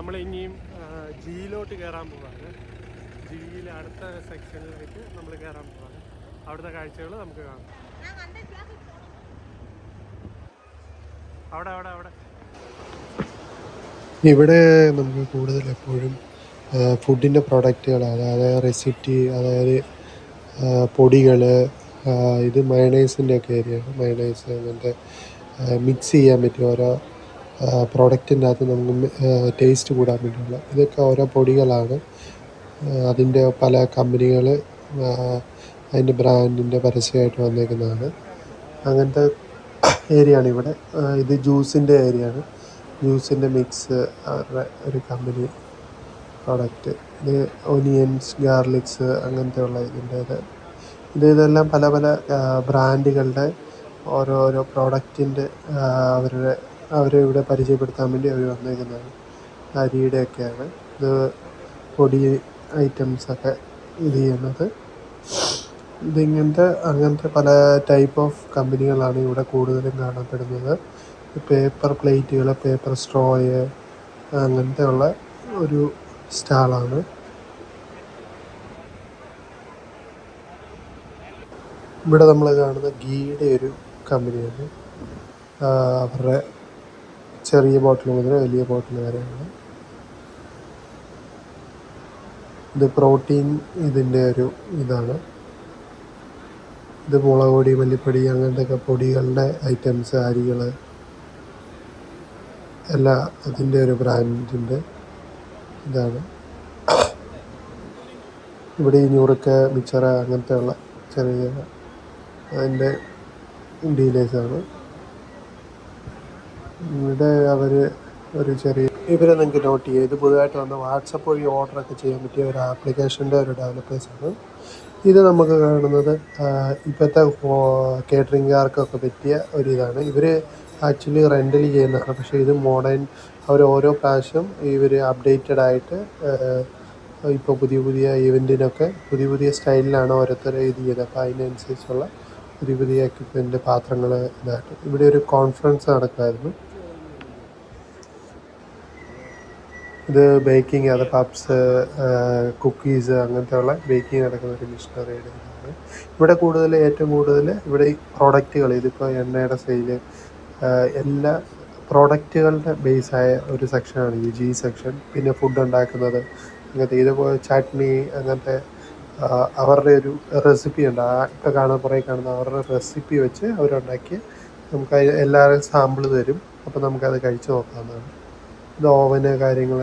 നമ്മൾ ഇനിയും ജിയിലോട്ട് കയറാൻ പോവാണ്. ജിയിലെ അടുത്ത സെക്ഷനിലേക്ക് നമ്മൾ കയറാൻ പോവാണ്. അവിടുത്തെ കാഴ്ചകൾ നമുക്ക് കാണാം. അവിടെ അവിടെ അവിടെ ഇവിടെ നമുക്ക് കൂടുതൽ എപ്പോഴും ഫുഡിൻ്റെ പ്രൊഡക്റ്റുകൾ, അതായത് റെസിപ്പി, അതായത് പൊടികൾ, ഇത് മയണൈസിൻ്റെ ഒക്കെ ഏരിയയാണ്. മയണൈസ് അങ്ങനത്തെ മിക്സ് ചെയ്യാൻ പറ്റും ഓരോ പ്രോഡക്റ്റിൻ്റെ അകത്ത് നമുക്ക് ടേസ്റ്റ് കൂടാൻ വേണ്ടിയുള്ള ഇതൊക്കെ ഓരോ പൊടികളാണ്. അതിൻ്റെ പല കമ്പനികൾ അതിൻ്റെ ബ്രാൻഡിൻ്റെ പരസ്യമായിട്ട് വന്നേക്കുന്നതാണ്. അങ്ങനത്തെ ഏരിയയാണ് ഇവിടെ. ഇത് ജ്യൂസിൻ്റെ ഏരിയയാണ്. ജ്യൂസിൻ്റെ മിക്സ് അവരുടെ ഒരു കമ്പനി പ്രോഡക്റ്റ്. ഇത് ഒനിയൻസ്, ഗാർലിക്സ് അങ്ങനത്തെ ഉള്ള ഇതെല്ലാം പല പല ബ്രാൻഡുകളുടെ ഓരോരോ പ്രോഡക്റ്റിൻ്റെ അവരെ ഇവിടെ പരിചയപ്പെടുത്താൻ വേണ്ടി അവർ വന്നേക്കുന്നതാണ്. അരിയുടെയൊക്കെയാണ് ഇത് പൊടി ഐറ്റംസൊക്കെ ഇത് ചെയ്യുന്നത്. അങ്ങനത്തെ പല ടൈപ്പ് ഓഫ് കമ്പനികളാണ് ഇവിടെ കൂടുതലും കാണപ്പെടുന്നത്. പേപ്പർ പ്ലേറ്റുകൾ, പേപ്പർ സ്ട്രോയ് അങ്ങനത്തെ ഉള്ള ഒരു സ്റ്റാളാണ്. ഇവിടെ നമ്മൾ കാണുന്ന ഗീയുടെ ഒരു കമ്പനിയാണ്. അവരുടെ ചെറിയ ബോട്ടിൽ മുതൽ വലിയ ബോട്ടിൽ വരെയാണ്. ഇത് പ്രോട്ടീൻ ഇതിൻ്റെ ഒരു ഇതാണ്. ഇത് മുളക് പൊടി, മല്ലിപ്പൊടി അങ്ങനത്തെ പൊടികളുടെ ഐറ്റംസ്, അരികൾ എല്ലാം അതിൻ്റെ ഒരു ബ്രാൻഡിൻ്റെ ഇതാണ്. ഇവിടെ ഈ ഞുറുക്ക്, മിച്ചറ് അങ്ങനത്തെ ഉള്ള ചെറിയ അതിൻ്റെ ഡീലേഴ്സാണ്. ഇവിടെ അവർ ഒരു ചെറിയ ഇവരെ നിങ്ങൾക്ക് നോട്ട് ചെയ്യുക. ഇത് പുതുതായിട്ട് വന്ന വാട്സപ്പ് വഴി ഓർഡറൊക്കെ ചെയ്യാൻ പറ്റിയ ഒരു ആപ്ലിക്കേഷൻ്റെ ഒരു ഡെവലപ്പേഴ്സാണ്. ഇത് നമുക്ക് കാണുന്നത് ഇപ്പോഴത്തെ കേറ്ററിംഗുകാർക്കൊക്കെ പറ്റിയ ഒരിതാണ്. ഇവർ ആക്ച്വലി റെൻ്റലി ചെയ്യുന്നതാണ്. പക്ഷേ ഇത് മോഡേൺ, അവർ ഓരോ പ്രാവശ്യം ഇവർ അപ്ഡേറ്റഡ് ആയിട്ട് ഇപ്പോൾ പുതിയ പുതിയ ഇവൻറ്റിനൊക്കെ പുതിയ പുതിയ സ്റ്റൈലിലാണ് ഓരോരുത്തർ ഇത് ചെയ്തത്. അപ്പോൾ അതിനനുസരിച്ചുള്ള പുതിയ പുതിയ എക്യുപ്മെൻറ്റ്, പാത്രങ്ങൾ ഇതായിട്ട് ഇവിടെ ഒരു കോൺഫറൻസ് നടക്കുമായിരുന്നു. ഇത് ബേക്കിംഗ്, അത് പപ്സ്, കുക്കീസ് അങ്ങനത്തെ ഉള്ള ബേക്കിംഗ് നടക്കുന്ന ഒരു മിഷനറിയുടെ ഇതാണ്. ഇവിടെ ഏറ്റവും കൂടുതൽ ഇവിടെ ഈ പ്രോഡക്റ്റുകൾ, ഇതിപ്പോൾ എണ്ണയുടെ സെയില്, എല്ലാ പ്രോഡക്റ്റുകളുടെ ബേസായ ഒരു സെക്ഷനാണ് ഈ ജി സെക്ഷൻ. പിന്നെ ഫുഡ് ഉണ്ടാക്കുന്നത് അങ്ങനത്തെ, ഇതുപോലെ ചട്നി അങ്ങനത്തെ അവരുടെ ഒരു റെസിപ്പി ഉണ്ട്. ഇപ്പോൾ പുറകെ കാണുന്ന അവരുടെ റെസിപ്പി വെച്ച് അവരുണ്ടാക്കി നമുക്ക് എല്ലാവരും സാമ്പിൾ തരും. അപ്പോൾ നമുക്കത് കഴിച്ച് നോക്കാവുന്നതാണ്. ഇത് ഓവന് കാര്യങ്ങൾ,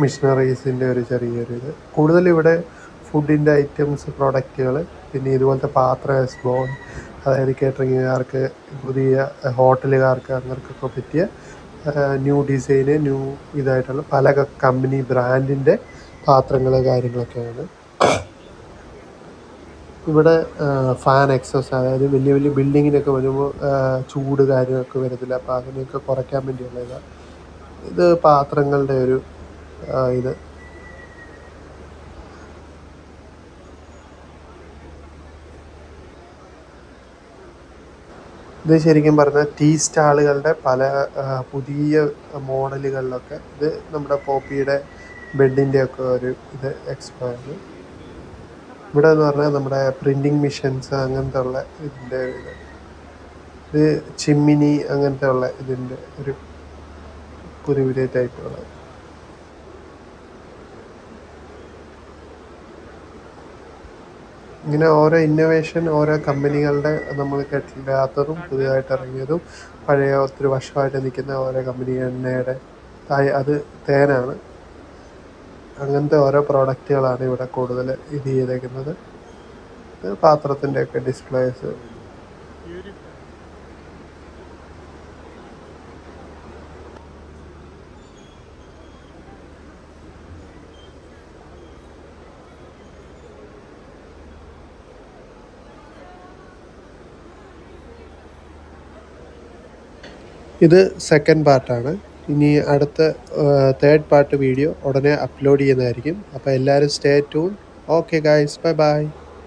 മിഷനറീസിൻ്റെ ഒരു ചെറിയൊരു ഇത്. കൂടുതലിവിടെ ഫുഡിൻ്റെ ഐറ്റംസ്, പ്രോഡക്റ്റുകൾ, പിന്നെ ഇതുപോലത്തെ പാത്രം, സ്പൂൺ, അതായത് കേറ്ററിംഗുകാർക്ക്, പുതിയ ഹോട്ടലുകാർക്ക് അങ്ങനെയൊക്കെ പറ്റിയ ന്യൂ ഡിസൈന്, ന്യൂ ഇതായിട്ടുള്ള പല കമ്പനി ബ്രാൻഡിൻ്റെ പാത്രങ്ങൾ കാര്യങ്ങളൊക്കെയാണ്. ഇവിടെ ഫാൻ എക്സോസ്, അതായത് വലിയ വലിയ ബിൽഡിങ്ങിനൊക്കെ വരുമ്പോൾ ചൂട് കാര്യമൊക്കെ വരത്തില്ല. അപ്പോൾ അതിനെയൊക്കെ കുറയ്ക്കാൻ വേണ്ടിയുള്ള ഇതാണ്. ഇത് പാത്രങ്ങളുടെ ഒരു ഇത്. ഇത് ശരിക്കും പറഞ്ഞാൽ ടീ സ്റ്റാളുകളുടെ പല പുതിയ മോഡലുകളിലൊക്കെ ഇത് നമ്മുടെ പോപ്പിയുടെ ബെഡിൻ്റെ ഒക്കെ ഒരു ഇത് എക്സ്പോയാണ്. ഇവിടെ എന്ന് പറഞ്ഞാൽ നമ്മുടെ പ്രിൻറ്റിങ് മെഷീൻസ് അങ്ങനത്തെ ഉള്ള ഇതിൻ്റെ ഇത് ചിമ്മിനി അങ്ങനത്തെ ഉള്ള ഇതിൻ്റെ ഒരു പുതിയ പുതിയ ടൈപ്പുകൾ. ഇങ്ങനെ ഓരോ ഇന്നോവേഷൻ, ഓരോ കമ്പനികളുടെ നമ്മൾ കേട്ടില്ലാത്തതും പുതിയതായിട്ട് ഇറങ്ങിയതും പഴയ ഒത്തിരി വർഷമായിട്ട് നിൽക്കുന്ന ഓരോ കമ്പനി, എണ്ണയുടെ അത് തേനാണ്. അങ്ങനത്തെ ഓരോ പ്രോഡക്റ്റുകളാണ് ഇവിടെ കൂടുതൽ ഇത് ചെയ്തേക്കുന്നത്. പാത്രത്തിൻ്റെയൊക്കെ ഡിസ്പ്ലേസ്. ഇത് സെക്കൻഡ് പാർട്ടാണ്. ഇനി അടുത്ത തേർഡ് പാർട്ട് വീഡിയോ ഉടനെ അപ്ലോഡ് ചെയ്യുന്നതായിരിക്കും. അപ്പോൾ എല്ലാവരും stay tune. Okay guys, bye bye.